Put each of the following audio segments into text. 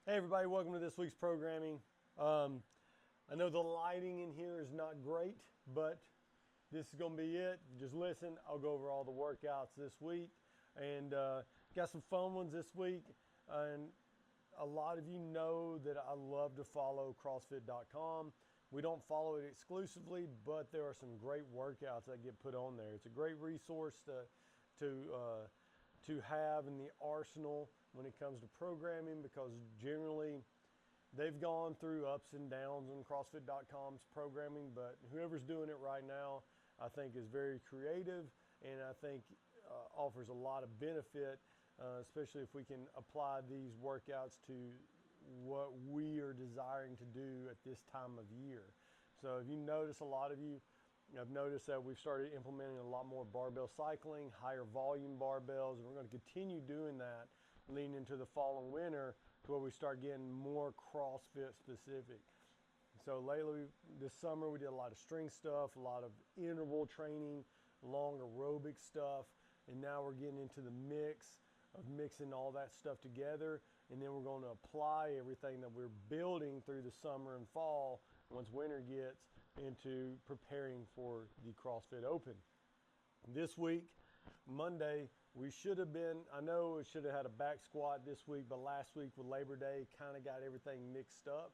Hey everybody, welcome to this week's programming. I know the lighting in here is not great, but this is going to be it. Just listen. I'll go over all the workouts this week, and got some fun ones this week. And a lot of you know that I love to follow CrossFit.com. We don't follow it exclusively, but there are some great workouts that get put on there. It's a great resource to to have in the arsenal when it comes to programming, because generally they've gone through ups and downs on CrossFit.com's programming, but whoever's doing it right now, I think, is very creative, and I think offers a lot of benefit, especially if we can apply these workouts to what we are desiring to do at this time of year. So if you notice, a lot of you, I've noticed that we've started implementing a lot more barbell cycling, higher volume barbells, and we're going to continue doing that leading into the fall and winter, to where we start getting more CrossFit specific. So lately, this summer, we did a lot of strength stuff, a lot of interval training, long aerobic stuff, and now we're getting into the mix of mixing all that stuff together, and then we're going to apply everything that we're building through the summer and fall, once winter gets, into preparing for the CrossFit Open. This week, Monday, we should have been, I know we should have had a back squat this week, but last week with Labor Day kind of got everything mixed up.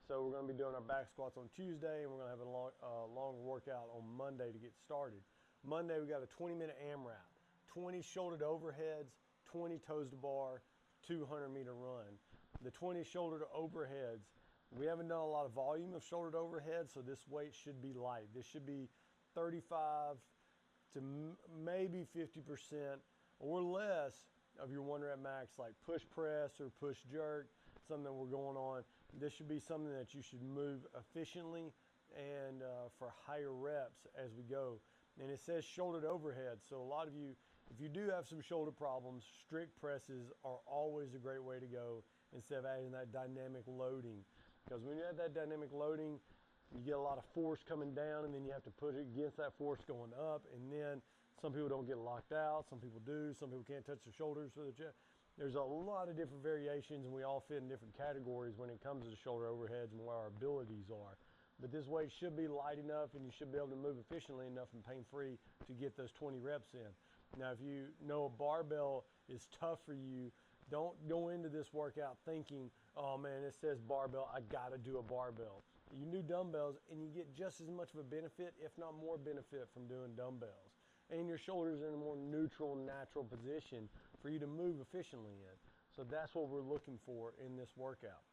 So we're going to be doing our back squats on Tuesday, and we're going to have a longer workout on Monday to get started. Monday, we got a 20-minute AMRAP, 20 shouldered overheads, 20 toes to bar, 200-meter run. The 20 shouldered overheads, we haven't done a lot of volume of shouldered overheads, so this weight should be light. This should be 35 to maybe 50% or less of your 1 rep max, like push press or push jerk, something that we're going on. This should be something that you should move efficiently and for higher reps as we go. And it says shouldered overhead, so a lot of you, if you do have some shoulder problems, strict presses are always a great way to go instead of adding that dynamic loading. Because when you have that dynamic loading, you get a lot of force coming down, and then you have to put it against that force going up, and then some people don't get locked out, some people do, some people can't touch their shoulders for the chest. There's a lot of different variations, and we all fit in different categories when it comes to the shoulder overheads and where our abilities are. But this weight should be light enough, and you should be able to move efficiently enough and pain-free to get those 20 reps in. Now, if you know a barbell is tough for you, don't go into this workout thinking, oh man, it says barbell, I gotta do a barbell. You can do dumbbells, and you get just as much of a benefit, if not more benefit, from doing dumbbells. And your shoulders are in a more neutral, natural position for you to move efficiently in. So that's what we're looking for in this workout.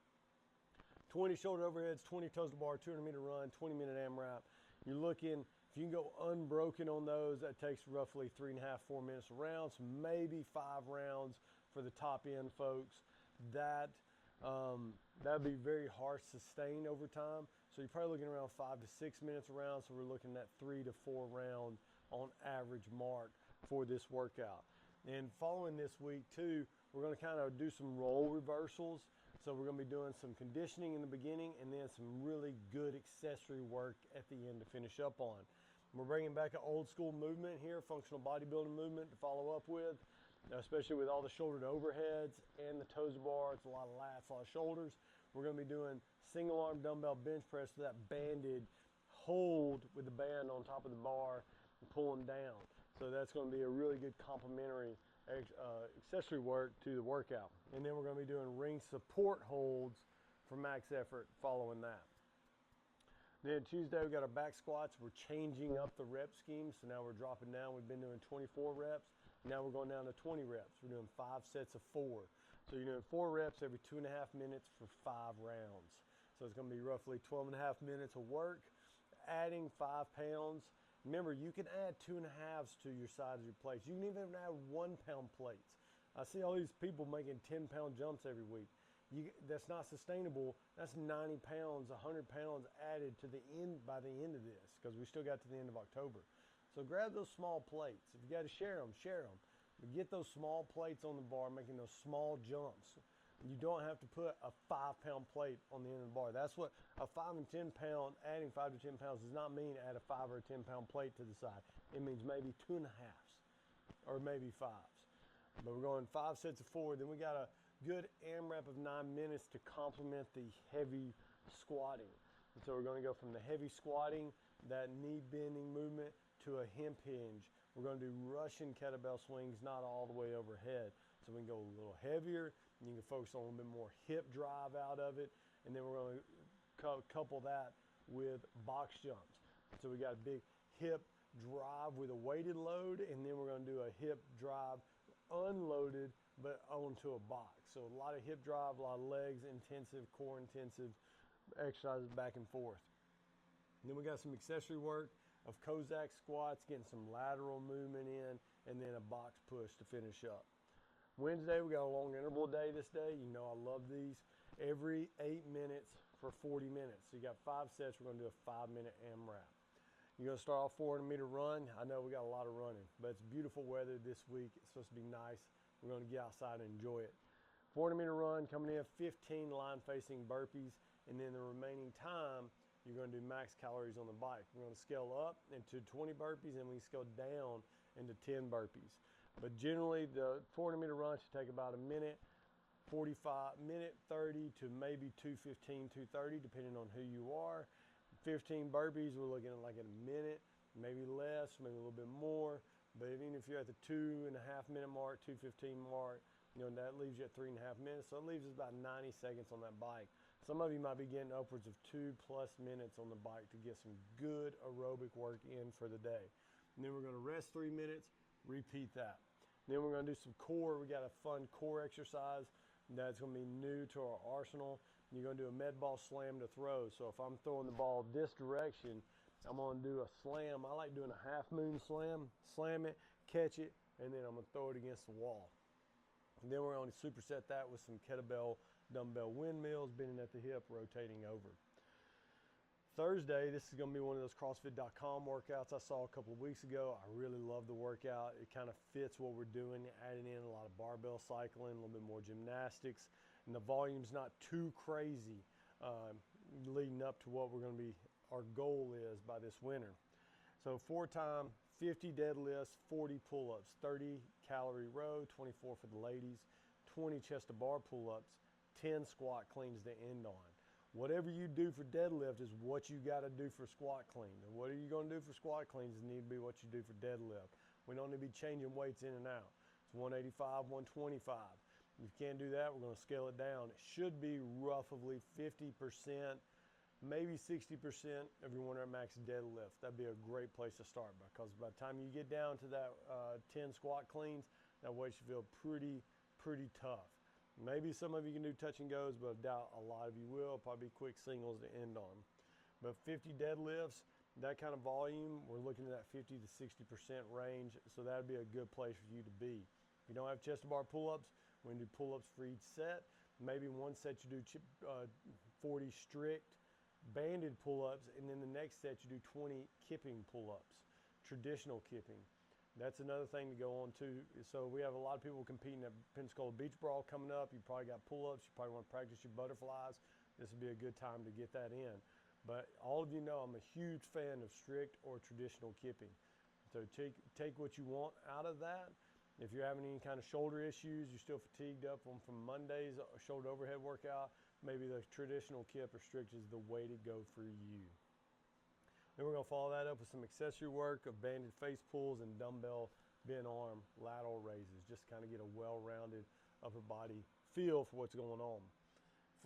20 shoulder overheads, 20 toes to bar, 200-meter run, 20-minute AMRAP. You're looking, if you can go unbroken on those, that takes roughly 3.5, 4 minutes a round, so maybe 5 rounds for the top end folks. That'd be very hard to sustain over time. So you're probably looking around 5 to 6 minutes a round. So we're looking at 3 to 4 rounds on average mark for this workout. And following this week too, we're going to kind of do some roll reversals. So we're going to be doing some conditioning in the beginning, and then some really good accessory work at the end to finish up on. We're bringing back an old school movement here, functional bodybuilding movement, to follow up with, especially with all the shouldered overheads and the toes to bar. It's a lot of lats, a lot of shoulders. We're going to be doing single arm dumbbell bench press with that banded hold with the band on top of the bar and pulling down. So that's going to be a really good complementary accessory work to the workout. And then we're going to be doing ring support holds for max effort following that. Then Tuesday, we got our back squats. We're changing up the rep scheme. So now we're dropping down. We've been doing 24 reps. Now we're going down to 20 reps. We're doing 5 sets of 4. So you're doing 4 reps every 2.5 minutes for 5 rounds. So it's going to be roughly 12.5 minutes of work, adding 5 pounds. Remember, you can add 2.5s to your sides of your plates. You can even add 1-pound plates. I see all these people making 10-pound jumps every week. That's not sustainable. That's 90 pounds, 100 pounds added to the end by the end of this, because we still got to the end of October. So grab those small plates. If you got to share them, share them. But get those small plates on the bar, making those small jumps. You don't have to put a 5-pound plate on the end of the bar. That's what a 5 and 10 pound, adding 5 to 10 pounds does not mean add a 5 or a 10 pound plate to the side. It means maybe 2.5s or maybe 5s. But we're going 5 sets of 4. Then we got to good AMRAP of 9 minutes to complement the heavy squatting. And so we're going to go from the heavy squatting, that knee bending movement, to a hip hinge. We're going to do Russian kettlebell swings, not all the way overhead. So we can go a little heavier, and you can focus on a little bit more hip drive out of it. And then we're going to couple that with box jumps. So we got a big hip drive with a weighted load, and then we're going to do a hip drive unloaded but onto a box. So a lot of hip drive, a lot of legs intensive, core intensive exercises back and forth. And then we got some accessory work of Kozak squats, getting some lateral movement in, and then a box push to finish up. Wednesday, we got a long interval day this day. You know I love these. Every 8 minutes for 40 minutes. So you got 5 sets. We're going to do a 5-minute AMRAP. You're going to start off 400-meter run. I know we got a lot of running, but it's beautiful weather this week. It's supposed to be nice. We're going to get outside and enjoy it. 400-meter run coming in, 15 line-facing burpees, and then the remaining time, you're going to do max calories on the bike. We're going to scale up into 20 burpees, and we scale down into 10 burpees. But generally, the 400-meter run should take about a minute, 45, minute 30 to maybe 2:15, 2:30, depending on who you are. 15 burpees, we're looking at like a minute, maybe less, maybe a little bit more. But even if you're at the 2.5 minute mark, 2:15 mark, you know, that leaves you at 3.5 minutes. So it leaves us about 90 seconds on that bike. Some of you might be getting upwards of 2+ minutes on the bike to get some good aerobic work in for the day. And then we're going to rest 3 minutes, repeat that. Then we're going to do some core. We got a fun core exercise that's going to be new to our arsenal. You're going to do a med ball slam to throw. So if I'm throwing the ball this direction, I'm going to do a slam. I like doing a half moon slam, slam it, catch it, and then I'm going to throw it against the wall. And then we're going to superset that with some kettlebell dumbbell windmills, bending at the hip, rotating over. Thursday, this is going to be one of those CrossFit.com workouts I saw a couple of weeks ago. I really love the workout. It kind of fits what we're doing, adding in a lot of barbell cycling, a little bit more gymnastics, and the volume's not too crazy leading up to what we're going to be, our goal is by this winter. So 4-time, 50 deadlifts, 40 pull-ups, 30 calorie row, 24 for the ladies, 20 chest to bar pull-ups, 10 squat cleans to end on. Whatever you do for deadlift is what you got to do for squat clean. And what are you going to do for squat cleans need to be what you do for deadlift. We don't need to be changing weights in and out. It's 185, 125. If you can't do that, we're going to scale it down. It should be roughly 50%, maybe 60% of your winter max deadlift. That'd be a great place to start, because by the time you get down to that 10 squat cleans, that weight should feel pretty tough. Maybe some of you can do touch and goes, but I doubt a lot of you will. Probably quick singles to end on. But 50 deadlifts, that kind of volume, we're looking at that 50 to 60% range. So that'd be a good place for you to be. If you don't have chest to bar pull-ups, we're going to do pull-ups for each set. Maybe one set you do 40 strict banded pull-ups, and then the next set you do 20 kipping pull-ups, traditional kipping. That's another thing to go on too. So we have a lot of people competing at Pensacola Beach Brawl coming up. You probably got pull-ups. You probably want to practice your butterflies. This would be a good time to get that in. But all of you know I'm a huge fan of strict or traditional kipping. So take what you want out of that. If you're having any kind of shoulder issues, you're still fatigued up from Monday's shoulder overhead workout, maybe the traditional kip or strict is the way to go for you. Then we're going to follow that up with some accessory work of banded face pulls and dumbbell bent arm lateral raises, just to kind of get a well-rounded upper body feel for what's going on.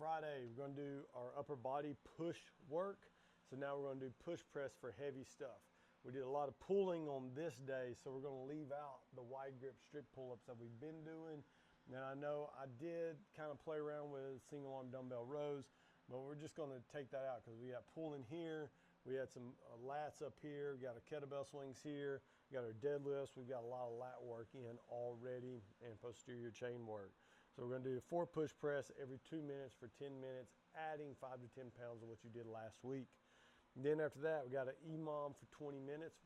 Friday, we're going to do our upper body push work. So now we're going to do push press for heavy stuff. We did a lot of pulling on this day, so we're going to leave out the wide grip strict pull-ups that we've been doing. And I know I did kind of play around with single arm dumbbell rows, but we're just going to take that out because we got pulling here. We had some lats up here, we got our kettlebell swings here, we got our deadlifts, we've got a lot of lat work in already and posterior chain work. So we're going to do a 4 push press every 2 minutes for 10 minutes, adding 5 to 10 pounds of what you did last week. And then after that, we got an EMOM for 20 minutes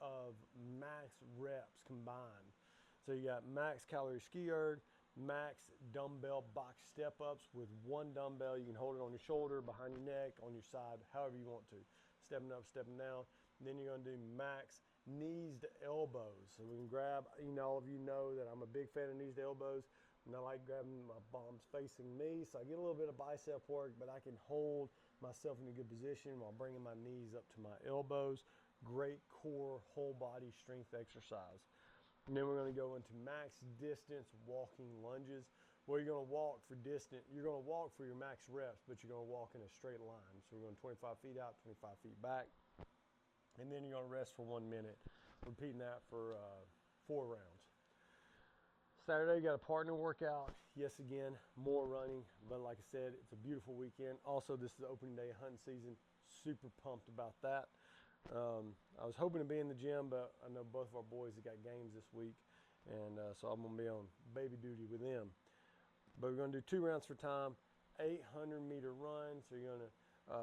of max reps combined. So you got max calorie ski erg, max dumbbell box step ups with one dumbbell. You can hold it on your shoulder, behind your neck, on your side, however you want to. Stepping up, stepping down. And then you're going to do max knees to elbows. So we can grab, all of you know that I'm a big fan of knees to elbows. And I like grabbing my palms facing me, so I get a little bit of bicep work, but I can hold myself in a good position while bringing my knees up to my elbows. Great core, whole body strength exercise. And then we're going to go into max distance walking lunges, where you're going to walk for distance. You're going to walk for your max reps, but you're going to walk in a straight line. So we're going 25 feet out, 25 feet back. And then you're going to rest for 1 minute, repeating that for 4 rounds. Saturday, got a partner workout. Yes, again, more running. But like I said, it's a beautiful weekend. Also, this is the opening day of hunting season. Super pumped about that. I was hoping to be in the gym, but I know both of our boys have got games this week. And so I'm going to be on baby duty with them. But we're going to do 2 rounds for time, 800-meter run. So you're going to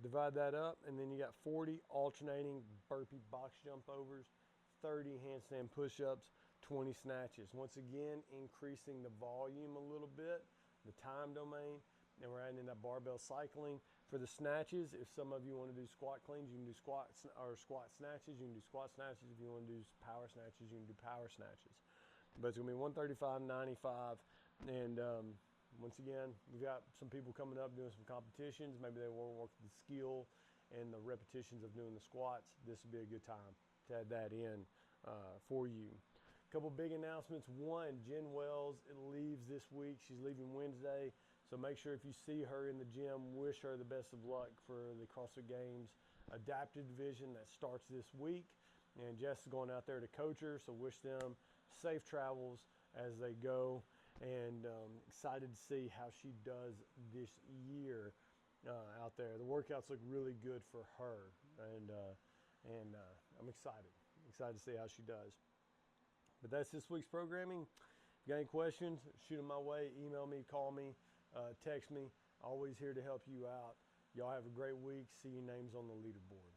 divide that up. And then you got 40 alternating burpee box jump overs, 30 handstand push-ups, 20 snatches. Once again, increasing the volume a little bit, the time domain, and we're adding in that barbell cycling. For the snatches, if some of you want to do squat cleans, you can do squats or squat snatches. You can do squat snatches. If you want to do power snatches, you can do power snatches. But it's going to be 135, 95, and once again, we've got some people coming up doing some competitions. Maybe they want to work the skill and the repetitions of doing the squats. This would be a good time to add that in for you. Couple big announcements. One, Jen Wells leaves this week. She's leaving Wednesday. So make sure if you see her in the gym, wish her the best of luck for the CrossFit Games Adapted Division that starts this week. And Jess is going out there to coach her, so wish them safe travels as they go. And excited to see how she does this year out there. The workouts look really good for her, and I'm excited to see how she does. But that's this week's programming. If you got any questions, shoot them my way. Email me, call me, text me. Always here to help you out. Y'all have a great week. See your names on the leaderboard.